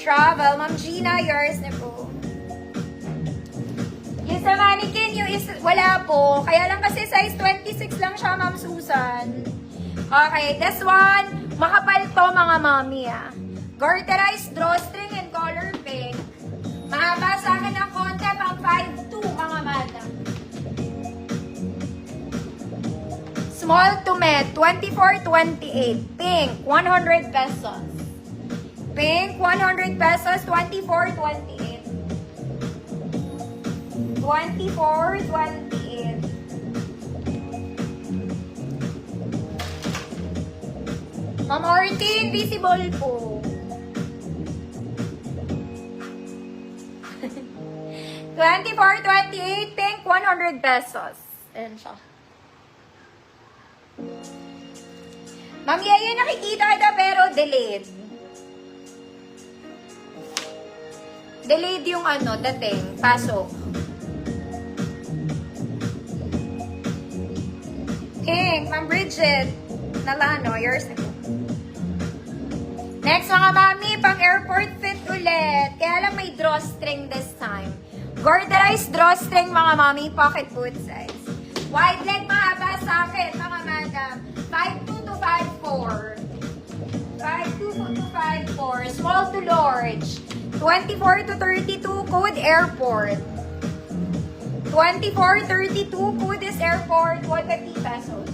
travel. Ma'am Gina, yours na po. Yung sa mannequin, yung wala po. Kaya lang kasi size 26 lang siya, Ma'am Susan. Okay, this one, makapal to mga mami ah. Garterized drawstring in color pink. Mahaba sa akin ng konti, pang 5'2", mga madam. Small to med, 24-28. Pink, 100 pesos. Pink, 100 pesos, 24-28. 24-28. Ma'am Orty, invisible po. 24-28, pink, 100 pesos. Ayan siya. Ma'am Yaya, nakikita kita pero delayed. Delayed yung ano, dating, pasok. King, Ma'am Bridget, Nalano, yours na po. Next mga mami, pang airport fit ulit. Kaya lang may drawstring this time. Garterized drawstring mga mami, pocket boot size. Wide leg mahaba sa akin mga madam. 5'2" to 5'4". 5'2" to 5'4". Small to large. 24 to 32, code airport. 24-32, code is airport, 150 pesos.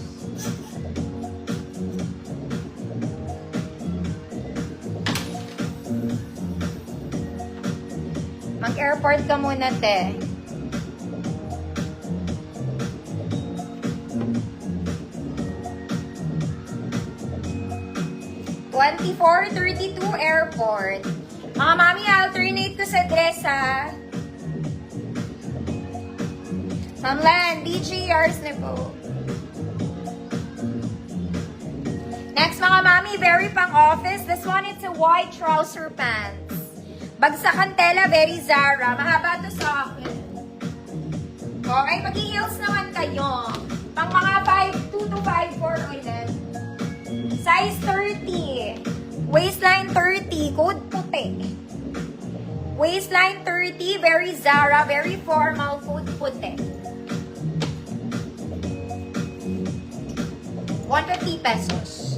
Mag-airport ka muna, te. $24.32 airport. Mga mami, alternate ko sa dress, ha? Ma'am Lan, DGRs na po. Next, mga mami, very pang office. This one, it's a white trouser pants. Bagsakan tela, very Zara. Mahaba to sa akin. Okay, mag-heels naman kayo. Pang mga 5'2" to 5'4" ulit. Size 30. Waistline 30. Code puti. Waistline 30. Very Zara. Very formal. Code puti. 150 pesos.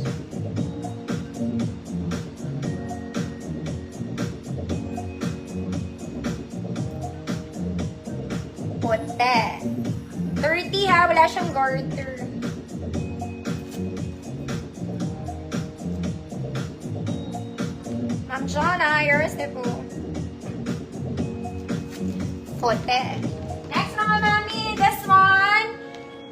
Puti. 30 ha. Wala siyang garter. Ma'am Jonna, yours na po. Puti. Next mga mami, this one,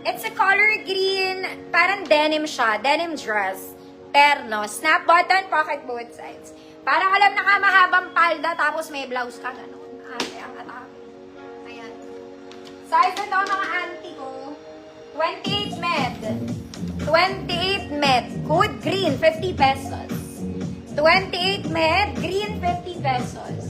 it's a color green, parang denim siya, denim dress, terno, snap button, pocket both sides. Parang alam na ka, mahabang palda, tapos may blouse ka, gano'n. Ate, ang atake. Ayan. Size ito mga auntie ko, 28 med. 28 med, code green, 50 pesos. 28 med, green, 50 pesos.